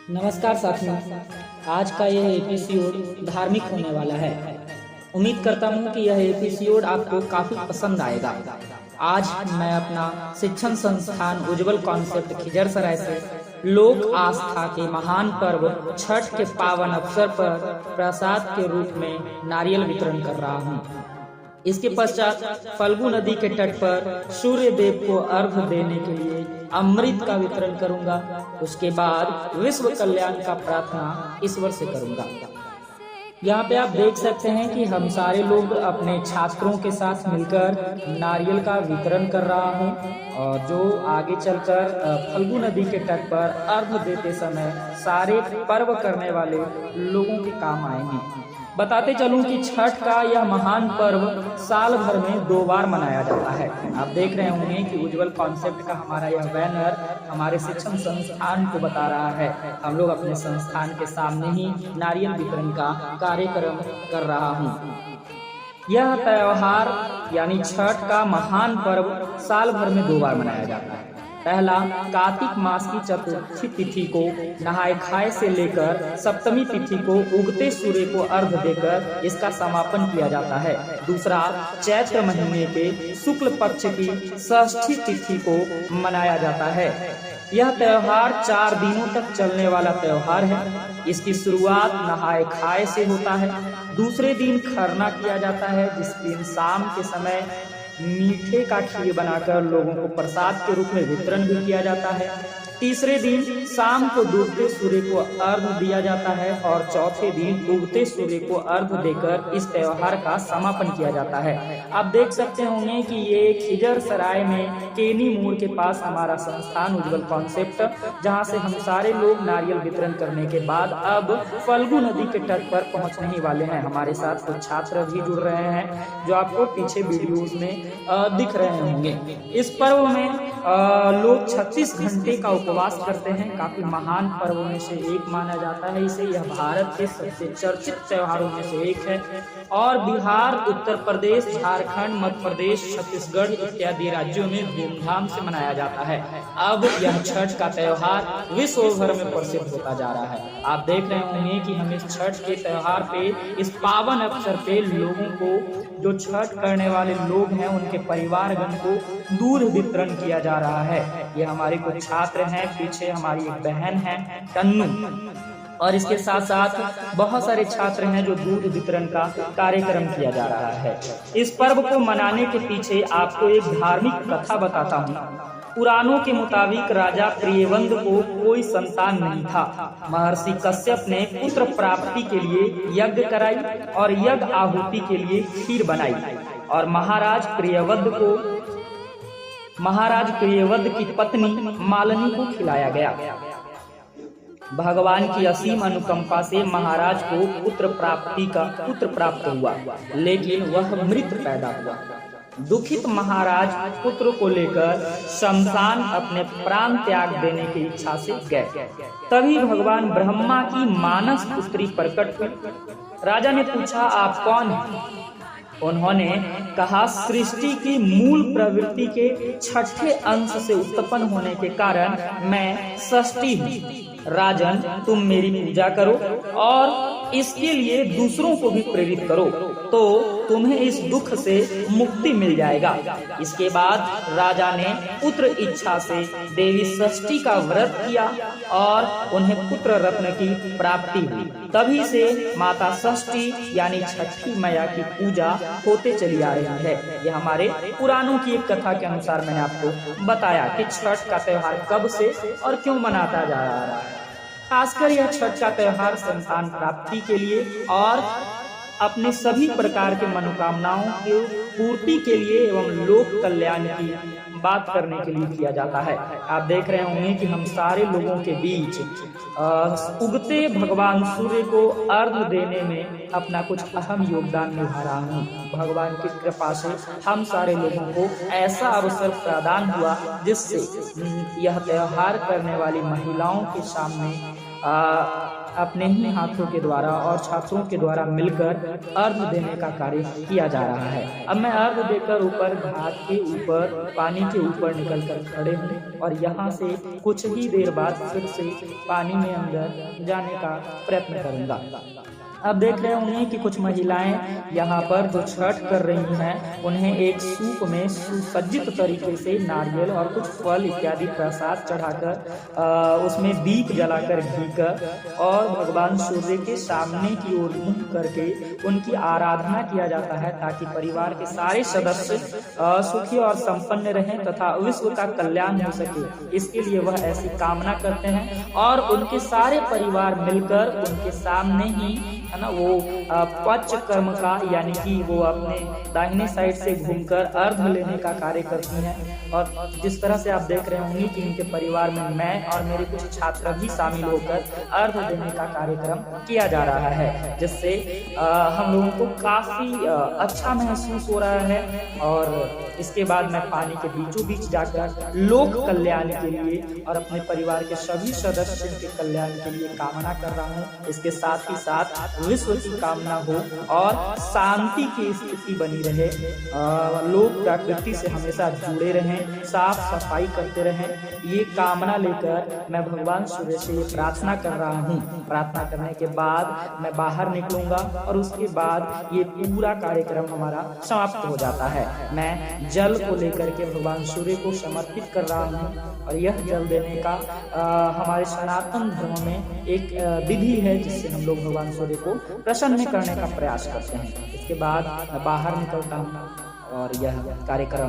नमस्कार साथियों, आज का यह एपिसोड धार्मिक होने वाला है। उम्मीद करता हूँ कि यह एपिसोड आपको काफी पसंद आएगा। आज मैं अपना शिक्षण संस्थान उज्जवल कॉन्सेप्ट खिजरसराय से लोक आस्था के महान पर्व छठ के पावन अवसर पर प्रसाद के रूप में नारियल वितरण कर रहा हूँ। इसके पश्चात फल्गु नदी के तट पर सूर्य देव को अर्घ्य देने के लिए अमृत का वितरण करूंगा। उसके बाद विश्व कल्याण का प्रार्थना ईश्वर से करूंगा। यहाँ पे आप देख सकते हैं कि हम सारे लोग अपने छात्रों के साथ मिलकर नारियल का वितरण कर रहा हूँ, और जो आगे चलकर फल्गु नदी के तट पर अर्घ्य देते समय सारे पर्व करने वाले लोगों के काम आएंगे। बताते चलूं कि छठ का यह महान पर्व साल भर में 2 बार मनाया जाता है। आप देख रहे होंगे कि उज्जवल कॉन्सेप्ट का हमारा यह बैनर हमारे शिक्षण संस्थान को बता रहा है। हम लोग अपने संस्थान के सामने ही नारियल वितरण का कार्यक्रम कर रहा हूँ। यह त्योहार यानी छठ का महान पर्व साल भर में 2 बार मनाया जाता है। पहला, कार्तिक मास की चतुर्थी तिथि को नहाय खाए से लेकर सप्तमी तिथि को उगते सूर्य को अर्घ्य देकर इसका समापन किया जाता है। दूसरा, चैत्र महीने के शुक्ल पक्ष की षष्ठी तिथि को मनाया जाता है। यह त्योहार 4 दिनों तक चलने वाला त्योहार है। इसकी शुरुआत नहाय खाए से होता है। दूसरे दिन खरना किया जाता है, जिस दिन शाम के समय मीठे का खीर बनाकर लोगों को प्रसाद के रूप में वितरण भी किया जाता है। तीसरे दिन शाम को डूबते सूर्य को अर्घ्य दिया जाता है, और चौथे दिन उगते सूर्य को अर्घ्य देकर इस त्योहार का समापन किया जाता है। आप देख सकते होंगे कि ये खिजरसराय में केनी मोड़ के पास हमारा संस्थान उज्जवल कॉन्सेप्ट, जहां से हम सारे लोग नारियल वितरण करने के बाद अब फल्गु नदी के तट पर पहुंचने ही वाले हैं। हमारे साथ कुछ छात्र भी जुड़ रहे हैं, जो आपको पीछे वीडियोज में दिख रहे होंगे। इस पर्व में लोग 36 घंटे का उपवास करते हैं। काफी महान पर्वों में से एक माना जाता है इसे। यह भारत के सबसे चर्चित त्योहारों में से एक है, और बिहार, उत्तर प्रदेश, झारखंड, मध्य प्रदेश, छत्तीसगढ़ इत्यादि राज्यों में धूमधाम से मनाया जाता है। अब यह छठ का त्योहार विश्व भर में प्रसिद्ध होता जा रहा है। आप देख रहे होंगे कि हम इस छठ के त्योहार पे, इस पावन अवसर पे लोगों को, जो छठ करने वाले लोग हैं, उनके परिवारगण को दूध वितरण किया जा रहा है। ये हमारे कुछ छात्र हैं, पीछे हमारी एक बहन है तन्नू, और इसके साथ साथ बहुत सारे छात्र हैं जो दूध वितरण का कार्यक्रम किया जा रहा है। इस पर्व को मनाने के पीछे आपको एक धार्मिक कथा बताता हूँ। पुराणों के मुताबिक राजा प्रियवंद को कोई संतान नहीं था। महर्षि कश्यप ने पुत्र प्राप्ति के लिए यज्ञ कराई और यज्ञ आहुति के लिए खीर बनाई, और महाराज प्रियवद की पत्नी मालिनी को खिलाया गया। भगवान की असीम अनुकंपा से महाराज को पुत्र प्राप्त हुआ, लेकिन वह मृत पैदा हुआ। दुखित महाराज पुत्र को लेकर शमशान अपने प्राण त्याग देने की इच्छा से गए। तभी भगवान ब्रह्मा की मानस पुत्री प्रकट हुई। राजा ने पूछा, आप कौन हैं? उन्होंने कहा, सृष्टि की मूल प्रवृत्ति के 6ठे अंश से उत्पन्न होने के कारण मैं षष्ठी हूँ। राजन, तुम मेरी पूजा करो और इसके लिए दूसरों को भी प्रेरित करो, तो तुम्हें इस दुख से मुक्ति मिल जाएगा। इसके बाद राजा ने पुत्र इच्छा से देवी षष्ठी का व्रत किया और उन्हें पुत्र रत्न की प्राप्ति हुई। तभी से माता षष्ठी यानी छठी मैया की पूजा होते चली आ रही है। यह हमारे पुराणों की एक कथा के अनुसार मैंने आपको बताया कि छठ का त्योहार कब से और क्यों मनाता जा रहा है। खासकर यह छठ का त्योहार संतान प्राप्ति के लिए और अपने सभी प्रकार के मनोकामनाओं की पूर्ति के लिए एवं लोक कल्याण की बात करने के लिए किया जाता है। आप देख रहे होंगे कि हम सारे लोगों के बीच उगते भगवान सूर्य को अर्घ्य देने में अपना कुछ अहम योगदान निभा रहा हूँ। भगवान की कृपा से हम सारे लोगों को ऐसा अवसर प्रदान हुआ, जिससे यह त्योहार करने वाली महिलाओं के सामने अपने ही हाथों के द्वारा और छात्रों के द्वारा मिलकर अर्घ देने का कार्य किया जा रहा है। अब मैं अर्घ देकर ऊपर घाट के ऊपर पानी के ऊपर निकलकर खड़े हूँ और यहाँ से कुछ ही देर बाद फिर से पानी में अंदर जाने का प्रयत्न करूँगा। अब देख रहे होंगे कि कुछ महिलाएं यहाँ पर जो छठ कर रही हैं, उन्हें एक सूप में सुसज्जित तरीके से नारियल और कुछ फल इत्यादि प्रसाद चढ़ाकर उसमें दीप जलाकर घी कर और भगवान सूर्य के सामने की ओर मुंह करके उनकी आराधना किया जाता है, ताकि परिवार के सारे सदस्य सुखी और संपन्न रहें तथा विश्व का कल्याण हो सके। इसके लिए वह ऐसी कामना करते हैं और उनके सारे परिवार मिलकर उनके सामने ही है ना वो पच कर्म का यानी कि वो अपने दाहिने साइड से घूमकर अर्घ लेने का कार्य करती हैं। और जिस तरह से आप देख रहे होंगे कि इनके परिवार में मैं और मेरे कुछ छात्र भी शामिल होकर अर्घ देने का कार्यक्रम किया जा रहा है, जिससे हम लोगों को काफी अच्छा महसूस हो रहा है। और इसके बाद मैं पानी के बीचों बीच जाकर लोक कल्याण के लिए और अपने परिवार के सभी सदस्यों के कल्याण के लिए कामना कर रहा हूँ। इसके साथ ही साथ विश्व की कामना हो और शांति की स्थिति बनी रहे, लोग प्रकृति से हमेशा जुड़े रहें, साफ सफाई करते रहें, ये कामना लेकर मैं भगवान सूर्य से ये प्रार्थना कर रहा हूँ। प्रार्थना करने के बाद मैं बाहर निकलूंगा और उसके बाद ये पूरा कार्यक्रम हमारा समाप्त हो जाता है। मैं जल को लेकर के भगवान सूर्य को समर्पित कर रहा हूँ और यह जल देने का हमारे सनातन धर्म में एक विधि है, जिससे हम लोग भगवान सूर्य को प्रसन्न करने का प्रयास करते हैं। इसके बाद मैं बाहर निकलता हूँ और यह कार्यक्रम